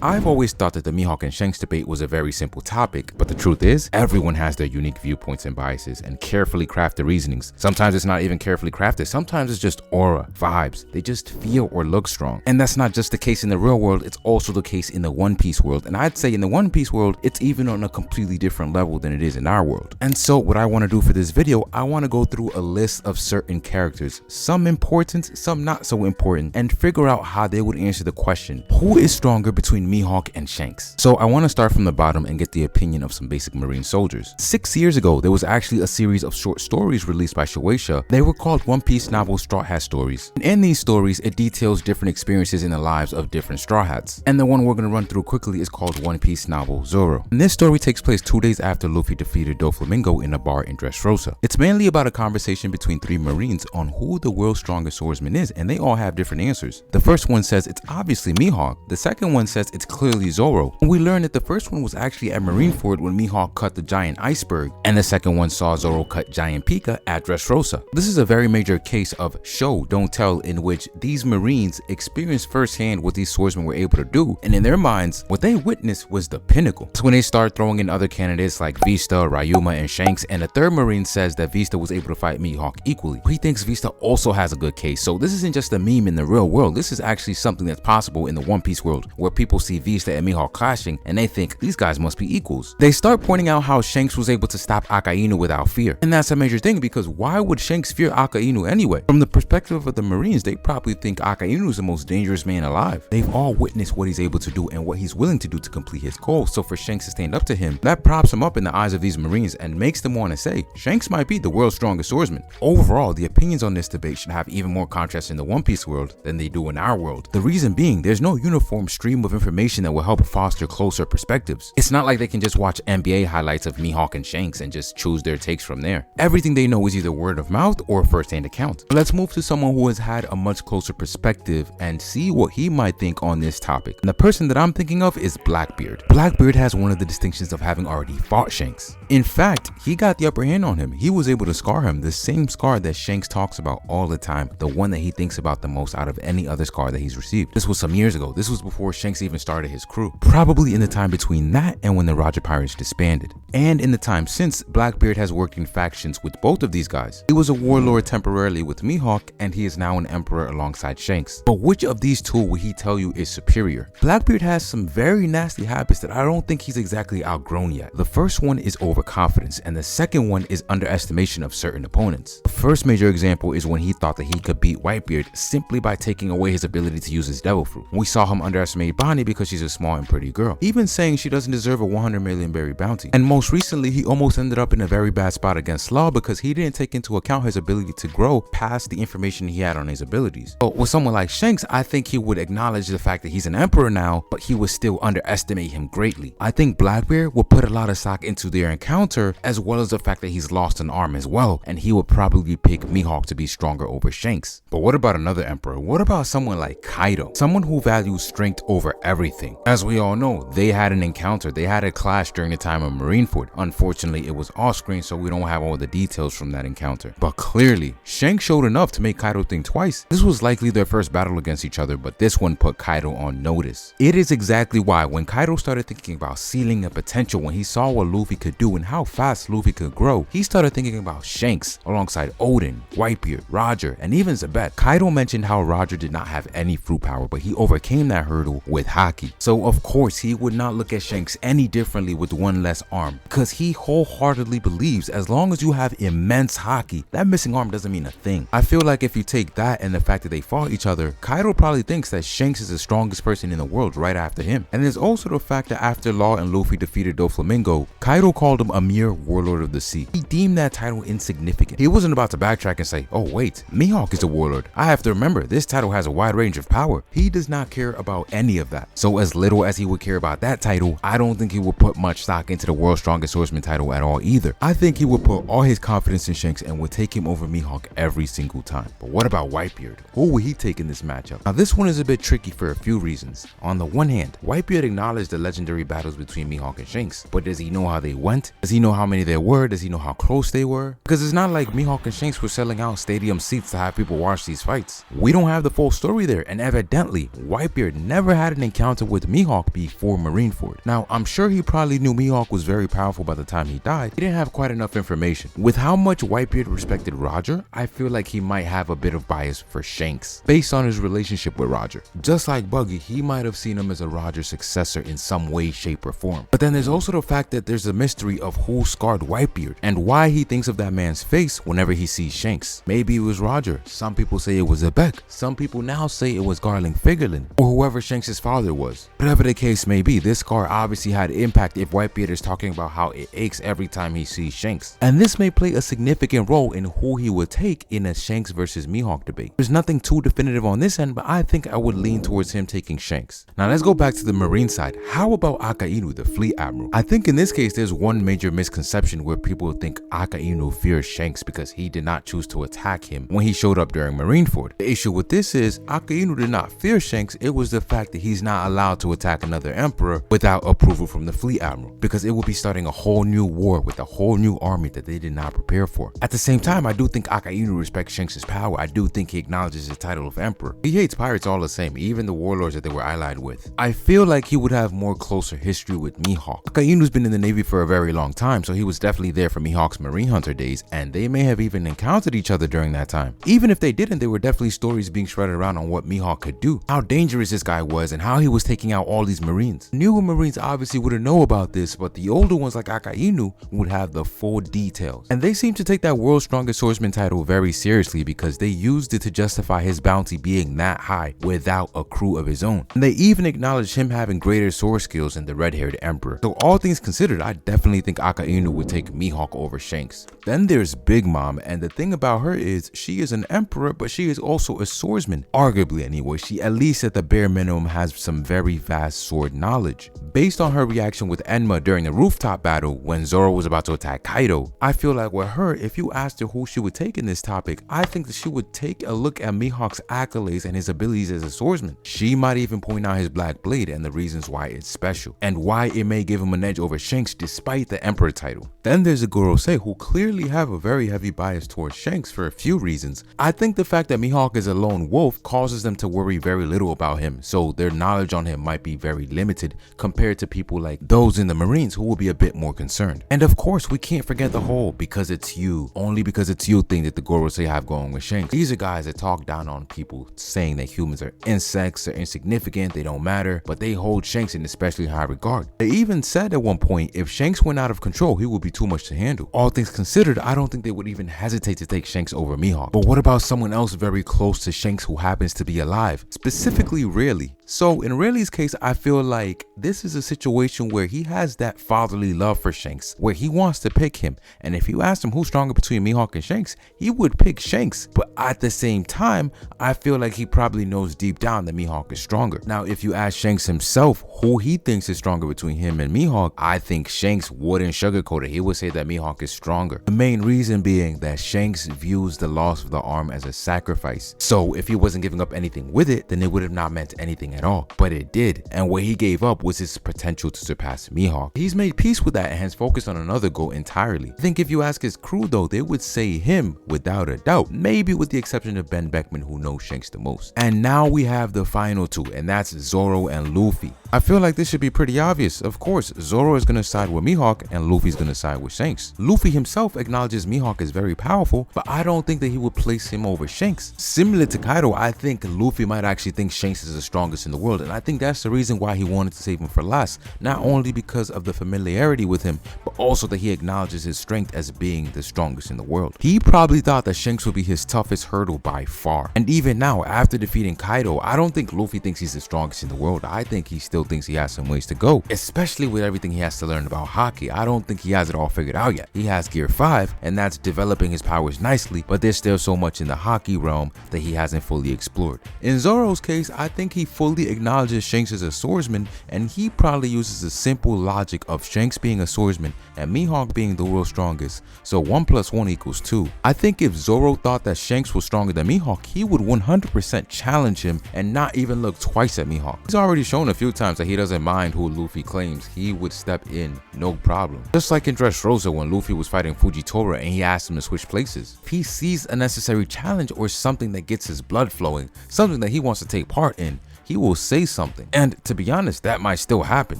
I've always thought that the Mihawk and Shanks debate was a very simple topic, but the truth is, everyone has their unique viewpoints and biases and carefully crafted reasonings. Sometimes it's not even carefully crafted, sometimes it's just aura, vibes. They just feel or look strong. And that's not just the case in the real world, it's also the case in the One Piece world. And I'd say in the One Piece world, it's even on a completely different level than it is in our world. And so what I want to do for this video, I want to go through a list of certain characters, some important, some not so important, and figure out how they would answer the question, who is stronger between Mihawk and Shanks? So I want to start from the bottom and get the opinion of some basic Marine soldiers. 6 years ago, there was actually a series of short stories released by Shueisha. They were called One Piece novel Straw Hat Stories. And in these stories, it details different experiences in the lives of different Straw Hats. And the one we're going to run through quickly is called One Piece novel Zoro. And this story takes place 2 days after Luffy defeated Doflamingo in a bar in Dressrosa. It's mainly about a conversation between 3 Marines on who the world's strongest swordsman is, and they all have different answers. The first one says it's obviously Mihawk. The second one says it's clearly Zoro. And we learn that the first one was actually at Marineford when Mihawk cut the giant iceberg, and the second one saw Zoro cut giant Pika at Dressrosa. This is a very major case of show, don't tell, in which these Marines experienced firsthand what these swordsmen were able to do, and in their minds, what they witnessed was the pinnacle. It's when they start throwing in other candidates like Vista, Ryuma, and Shanks, and the third Marine says that Vista was able to fight Mihawk equally. He thinks Vista also has a good case, so this isn't just a meme in the real world, this is actually something that's possible in the One Piece world, where people see Vista and Mihawk clashing, and they think these guys must be equals. They start pointing out how Shanks was able to stop Akainu without fear, and that's a major thing because why would Shanks fear Akainu anyway? From the perspective of the Marines, they probably think Akainu is the most dangerous man alive. They've all witnessed what he's able to do and what he's willing to do to complete his goal, so for Shanks to stand up to him, that props him up in the eyes of these Marines and makes them want to say, Shanks might be the world's strongest swordsman. Overall, the opinions on this debate should have even more contrast in the One Piece world than they do in our world. The reason being, there's no uniform stream of information that will help foster closer perspectives. It's not like they can just watch NBA highlights of Mihawk and Shanks and just choose their takes from there. Everything they know is either word of mouth or first-hand account. But let's move to someone who has had a much closer perspective and see what he might think on this topic. And the person that I'm thinking of is Blackbeard. Blackbeard has one of the distinctions of having already fought Shanks. In fact, he got the upper hand on him. He was able to scar him, the same scar that Shanks talks about all the time, the one that he thinks about the most out of any other scar that he's received. This was some years ago. This was before Shanks even started his crew. Probably in the time between that and when the Roger Pirates disbanded. And in the time since, Blackbeard has worked in factions with both of these guys. He was a warlord temporarily with Mihawk, and he is now an emperor alongside Shanks. But which of these two will he tell you is superior? Blackbeard has some very nasty habits that I don't think he's exactly outgrown yet. The first one is overconfidence, and the second one is underestimation of certain opponents. The first major example is when he thought that he could beat Whitebeard simply by taking away his ability to use his devil fruit. We saw him underestimate Bonnie because she's a small and pretty girl, even saying she doesn't deserve a 100 million berry bounty. And most recently, he almost ended up in a very bad spot against Law because he didn't take into account his ability to grow past the information he had on his abilities. But with someone like Shanks, I think he would acknowledge the fact that he's an emperor now, but he would still underestimate him greatly. I think Blackbeard will put a lot of stock into their encounter, as well as the fact that he's lost an arm as well, and he would probably pick Mihawk to be stronger over Shanks. But what about another emperor? What about someone like Kaido? Someone who values strength over everything. As we all know, they had an encounter, they had a clash during the time of Marineford. Unfortunately, it was off screen, so we don't have all the details from that encounter. But clearly, Shanks showed enough to make Kaido think twice. This was likely their first battle against each other, but this one put Kaido on notice. It is exactly why when Kaido started thinking about ceiling and potential, when he saw what Luffy could do and how fast Luffy could grow, he started thinking about Shanks alongside Odin, Whitebeard, Roger, and even Zebet. Kaido mentioned how Roger did not have any fruit power, but he overcame that hurdle with Haki. So of course he would not look at Shanks any differently with one less arm, because he wholeheartedly believes as long as you have immense Haki, that missing arm doesn't mean a thing. I feel like if you take that and the fact that they fought each other, Kaido probably thinks that Shanks is the strongest person in the world right after him. And there's also the fact that after Law and Luffy defeated Doflamingo, Kaido called him a mere warlord of the sea. He deemed that title insignificant. He wasn't about to backtrack and say, oh wait, Mihawk is a warlord. I have to remember, this title has a wide range of power. He does not care about any of that. So as little as he would care about that title, I don't think he would put much stock into the world's strongest swordsman title at all either. I think he would put all his confidence in Shanks and would take him over Mihawk every single time. But what about Whitebeard? Who would he take in this matchup? Now this one is a bit tricky for a few reasons. On the one hand, Whitebeard acknowledged the legendary battles between Mihawk and Shanks, but does he know how they went? Does he know how many there were? Does he know how close they were? Because it's not like Mihawk and Shanks were selling out stadium seats to have people watch these fights. We don't have the full story there, and evidently Whitebeard never had an encounter encounter with Mihawk before Marineford. Now, I'm sure he probably knew Mihawk was very powerful by the time he died. He didn't have quite enough information. With how much Whitebeard respected Roger, I feel like he might have a bit of bias for Shanks, based on his relationship with Roger. Just like Buggy, he might have seen him as a Roger successor in some way, shape, or form. But then there's also the fact that there's a mystery of who scarred Whitebeard, and why he thinks of that man's face whenever he sees Shanks. Maybe it was Roger, some people say it was Abek, some people now say it was Garling Figerland, or whoever Shanks' father was. Whatever the case may be, this scar obviously had impact if Whitebeard is talking about how it aches every time he sees Shanks. And this may play a significant role in who he would take in a Shanks versus Mihawk debate. There's nothing too definitive on this end, but I think I would lean towards him taking Shanks. Now let's go back to the Marine side. How about Akainu, the Fleet Admiral? I think in this case there's one major misconception where people think Akainu fears Shanks because he did not choose to attack him when he showed up during Marineford. The issue with this is Akainu did not fear Shanks, it was the fact that he's not allowed to attack another emperor without approval from the Fleet Admiral, because it would be starting a whole new war with a whole new army that they did not prepare for. At the same time, I do think Akainu respects Shanks' power. I do think he acknowledges his title of emperor. He hates pirates all the same, even the warlords that they were allied with. I feel like he would have more closer history with Mihawk. Akainu's been in the Navy for a very long time, so he was definitely there for Mihawk's Marine Hunter days, and they may have even encountered each other during that time. Even if they didn't, there were definitely stories being shredded around on what Mihawk could do, how dangerous this guy was, and how he was taking out all these Marines. Newer Marines obviously wouldn't know about this, but the older ones like Akainu would have the full details. And they seem to take that World's Strongest Swordsman title very seriously, because they used it to justify his bounty being that high without a crew of his own. And they even acknowledged him having greater sword skills than the red-haired emperor. So all things considered, I definitely think Akainu would take Mihawk over Shanks. Then there's Big Mom, and the thing about her is she is an emperor, but she is also a swordsman. Arguably anyway, she at least at the bare minimum has some very vast sword knowledge. Based on her reaction with Enma during the rooftop battle when Zoro was about to attack Kaido, I feel like with her, if you asked her who she would take in this topic, I think that she would take a look at Mihawk's accolades and his abilities as a swordsman. She might even point out his black blade and the reasons why it's special, and why it may give him an edge over Shanks despite the emperor title. Then there's the Gorosei, who clearly have a very heavy bias towards Shanks for a few reasons. I think the fact that Mihawk is a lone wolf causes them to worry very little about him, so their knowledge on him might be very limited compared to people like those in the Marines who will be a bit more concerned. And of course, we can't forget the whole because it's you, only because it's you thing that the Gorosei have going with Shanks. These are guys that talk down on people, saying that humans are insects, they're insignificant, they don't matter, but they hold Shanks in especially high regard. They even said at one point, if Shanks went out of control, he would be too much to handle. All things considered, I don't think they would even hesitate to take Shanks over Mihawk. But what about someone else very close to Shanks who happens to be alive? Specifically Raleigh. So in Raleigh's case, I feel like this is a situation where he has that fatherly love for Shanks, where he wants to pick him. And if you asked him who's stronger between Mihawk and Shanks, he would pick Shanks. But at the same time, I feel like he probably knows deep down that Mihawk is stronger. Now, if you ask Shanks himself who he thinks is stronger between him and Mihawk, I think Shanks wouldn't sugarcoat it. He would say that Mihawk is stronger. The main reason being that Shanks views the loss of the arm as a sacrifice. So if he wasn't giving up anything with it, then it would have not meant anything at all. But it did. And what he gave up was his potential to surpass Mihawk. He's made peace with that and has focused on another goal entirely. I think if you ask his crew though, they would say him without a doubt. Maybe with the exception of Ben Beckman, who knows Shanks the most. And now we have the final two, and that's Zoro and Luffy. I feel like this should be pretty obvious. Of course, Zoro is going to side with Mihawk and Luffy's going to side with Shanks. Luffy himself acknowledges Mihawk is very powerful, but I don't think that he would place him over Shanks. Similar to Kaido, I think Luffy might actually think Shanks is the strongest in the world, and I think that's the reason why he wanted to save him for last. Not only because of the familiarity with him, but also that he acknowledges his strength as being the strongest in the world. He probably thought that Shanks would be his toughest hurdle by far. And even now, after defeating Kaido, I don't think Luffy thinks he's the strongest in the world. I think he still thinks he has some ways to go, especially with everything he has to learn about Haki. I don't think he has it all figured out yet. He has Gear 5, and that's developing his powers nicely, but there's still so much in the Haki realm that he hasn't fully explored. In Zoro's case, I think he fully acknowledges Shanks as a swordsman, and he probably uses the simple logic of Shanks being a swordsman and Mihawk being the world's strongest, so 1 + 1 = 2. I think if Zoro thought that Shanks was stronger than Mihawk, he would 100% challenge him and not even look twice at Mihawk. He's already shown a few times that he doesn't mind who Luffy claims. He would step in, no problem. Just like in Dressrosa when Luffy was fighting Fujitora and he asked him to switch places. If he sees a necessary challenge or something that gets his blood flowing, something that he wants to take part in, he will say something. And to be honest, that might still happen.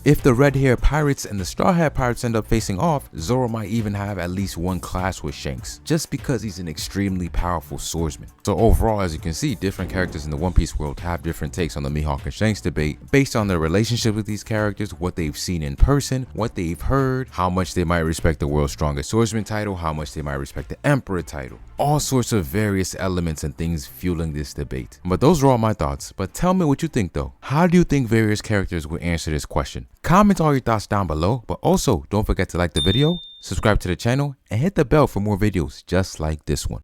If the red-haired pirates and the straw-haired pirates end up facing off, Zoro might even have at least one clash with Shanks, just because he's an extremely powerful swordsman. So overall, as you can see, different characters in the One Piece world have different takes on the Mihawk and Shanks debate based on their relationship with these characters, what they've seen in person, what they've heard, how much they might respect the world's strongest swordsman title, how much they might respect the Emperor title. All sorts of various elements and things fueling this debate. But those are all my thoughts. But tell me what you think though. How do you think various characters will answer this question? Comment all your thoughts down below, but also don't forget to like the video, subscribe to the channel, and hit the bell for more videos just like this one.